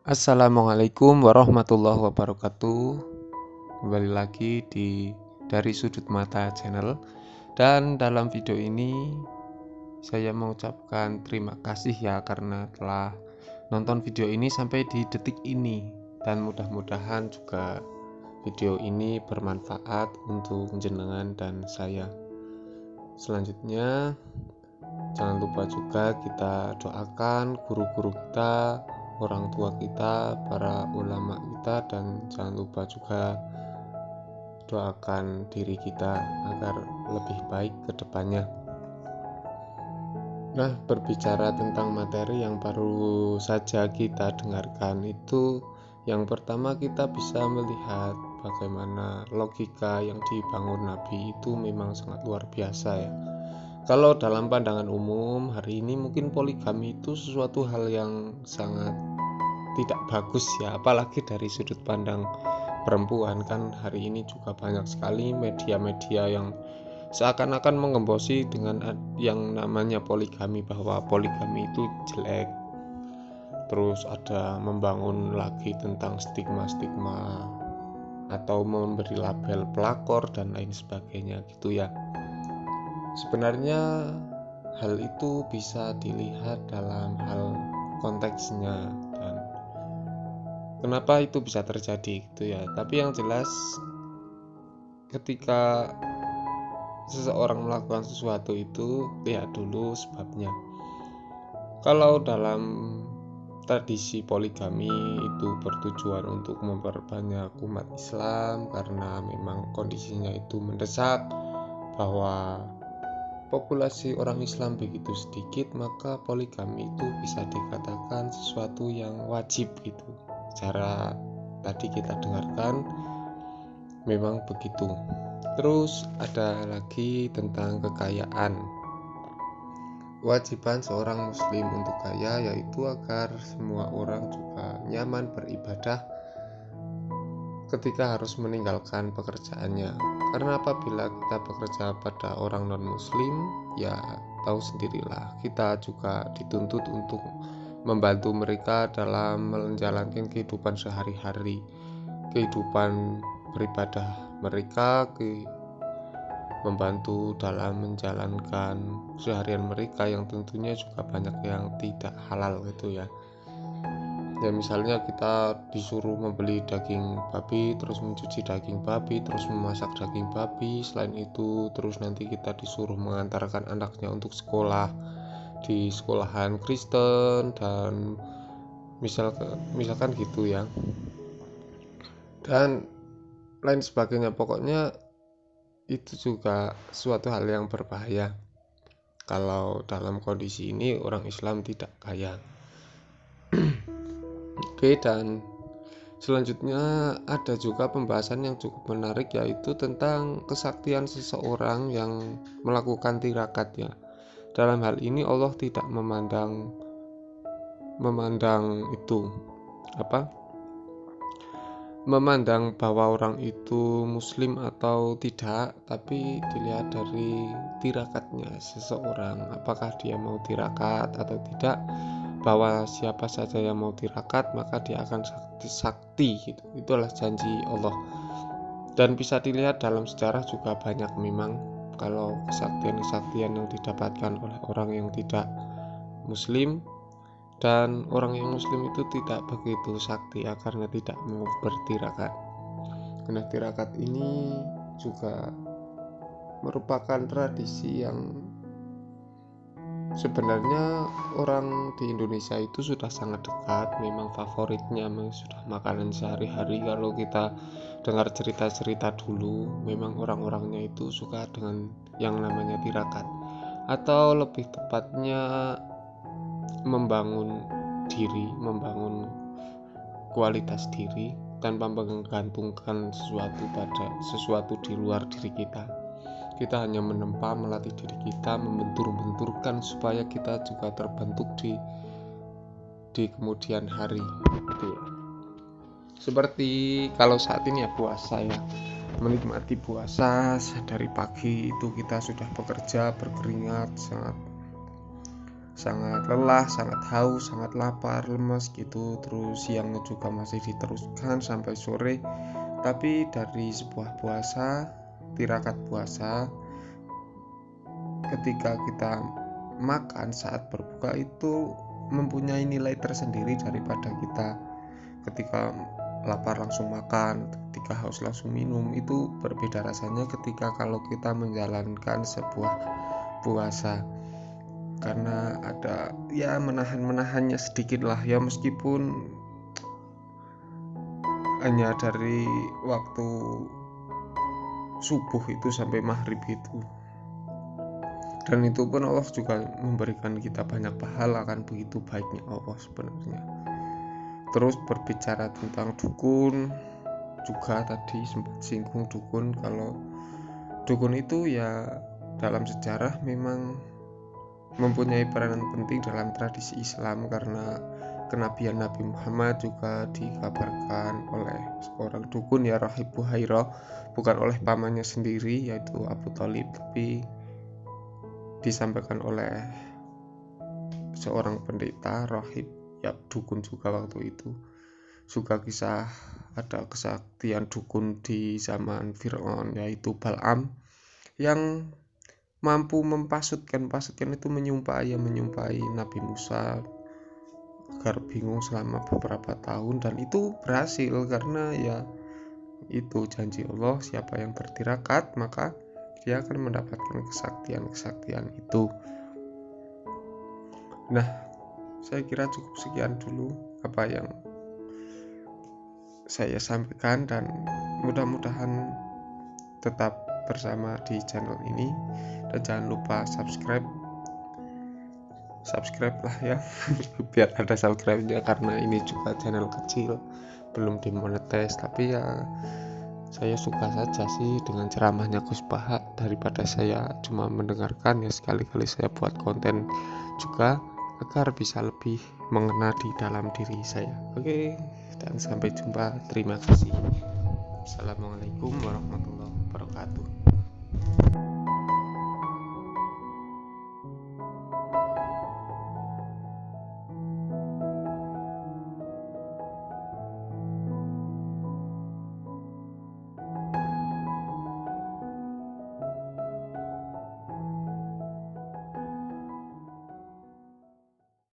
Assalamualaikum warahmatullahi wabarakatuh. Kembali lagi di Dari Sudut Mata Channel. Dan dalam video ini saya mengucapkan terima kasih ya karena telah nonton video ini sampai di detik ini. Dan mudah-mudahan juga video ini bermanfaat untuk jenengan dan saya. Selanjutnya jangan lupa juga kita doakan guru-guru kita, orang tua kita, para ulama kita, dan jangan lupa juga doakan diri kita agar lebih baik ke depannya. Nah, berbicara tentang materi yang baru saja kita dengarkan itu, yang pertama kita bisa melihat bagaimana logika yang dibangun Nabi itu memang sangat luar biasa ya. Kalau dalam pandangan umum hari ini mungkin poligami itu sesuatu hal yang sangat tidak bagus ya, apalagi dari sudut pandang perempuan. Kan hari ini juga banyak sekali media-media yang seakan-akan menggembosi dengan yang namanya poligami, bahwa poligami itu jelek. Terus ada membangun lagi tentang stigma-stigma atau memberi label pelakor dan lain sebagainya gitu ya. Sebenarnya hal itu bisa dilihat dalam hal konteksnya dan kenapa itu bisa terjadi gitu ya. Tapi yang jelas ketika seseorang melakukan sesuatu itu lihat dulu sebabnya. Kalau dalam tradisi poligami itu bertujuan untuk memperbanyak umat Islam karena memang kondisinya itu mendesak, bahwa populasi orang Islam begitu sedikit, maka poligami itu bisa dikatakan sesuatu yang wajib gitu. Cara tadi kita dengarkan memang begitu. Terus ada lagi tentang kekayaan. Kewajiban seorang muslim untuk kaya yaitu agar semua orang juga nyaman beribadah ketika harus meninggalkan pekerjaannya. Karena apabila kita bekerja pada orang non-muslim, ya tahu sendirilah, kita juga dituntut untuk membantu mereka dalam menjalankan kehidupan sehari-hari, kehidupan beribadah mereka, membantu dalam menjalankan seharian mereka yang tentunya juga banyak yang tidak halal gitu ya. Ya misalnya kita disuruh membeli daging babi, terus mencuci daging babi, terus memasak daging babi. Selain itu terus nanti kita disuruh mengantarkan anaknya untuk sekolah di sekolahan Kristen dan misalkan gitu ya, dan lain sebagainya. Pokoknya itu juga suatu hal yang berbahaya kalau dalam kondisi ini orang Islam tidak kaya. Oke, dan selanjutnya ada juga pembahasan yang cukup menarik, yaitu tentang kesaktian seseorang yang melakukan tirakat ya. Dalam hal ini Allah tidak memandang itu memandang bahwa orang itu muslim atau tidak, tapi dilihat dari tirakatnya seseorang, apakah dia mau tirakat atau tidak. Bahwa siapa saja yang mau tirakat maka dia akan sakti gitu. Itulah janji Allah. Dan bisa dilihat dalam sejarah juga banyak memang kalau kesaktian-kesaktian yang didapatkan oleh orang yang tidak muslim, dan orang yang muslim itu tidak begitu sakti ya karena tidak mau bertirakat. Nah, tirakat ini juga merupakan tradisi yang sebenarnya orang di Indonesia itu sudah sangat dekat, memang favoritnya memang sudah makanan sehari-hari. Kalau kita dengar cerita-cerita dulu, memang orang-orangnya itu suka dengan yang namanya tirakat, atau lebih tepatnya membangun diri, membangun kualitas diri tanpa menggantungkan sesuatu di luar diri kita. Kita hanya menempa, melatih diri kita, membentur-benturkan supaya kita juga terbentuk di kemudian hari gitu. Seperti kalau saat ini ya puasa ya, menikmati puasa dari pagi itu kita sudah bekerja berkeringat sangat lelah, sangat haus, sangat lapar, lemas gitu, terus siangnya juga masih diteruskan sampai sore. Tapi dari sebuah puasa, tirakat puasa, ketika kita makan saat berbuka itu mempunyai nilai tersendiri daripada kita ketika lapar langsung makan, ketika haus langsung minum. Itu berbeda rasanya ketika kalau kita menjalankan sebuah puasa, karena ada ya menahannya sedikit lah ya, meskipun hanya dari waktu subuh itu sampai maghrib itu, dan itu pun Allah juga memberikan kita banyak pahala, kan begitu baiknya Allah sebenarnya. Terus berbicara tentang dukun juga, tadi sempat singgung dukun. Kalau dukun itu ya dalam sejarah memang mempunyai peranan penting dalam tradisi Islam, karena kenabian Nabi Muhammad juga dikabarkan oleh seorang dukun ya, Rahib Buhairah, bukan oleh pamannya sendiri yaitu Abu Thalib, tapi disampaikan oleh seorang pendeta rahib ya, dukun juga waktu itu. Juga kisah ada kesaktian dukun di zaman Fir'aun yaitu Bal'am, yang mampu mempasutkan itu menyumpai Nabi Musa agar bingung selama beberapa tahun, dan itu berhasil karena ya itu janji Allah, siapa yang bertirakat maka dia akan mendapatkan kesaktian itu. Nah, saya kira cukup sekian dulu apa yang saya sampaikan, dan mudah-mudahan tetap bersama di channel ini, dan jangan lupa subscribe lah ya biar ada subscribe-nya, karena ini juga channel kecil belum dimonetize. Tapi ya saya suka saja sih dengan ceramahnya Gus Baha, daripada saya cuma mendengarkan ya, sekali-kali saya buat konten juga agar bisa lebih mengena di dalam diri saya. Oke, dan sampai jumpa, terima kasih. Assalamualaikum warahmatullahi wabarakatuh.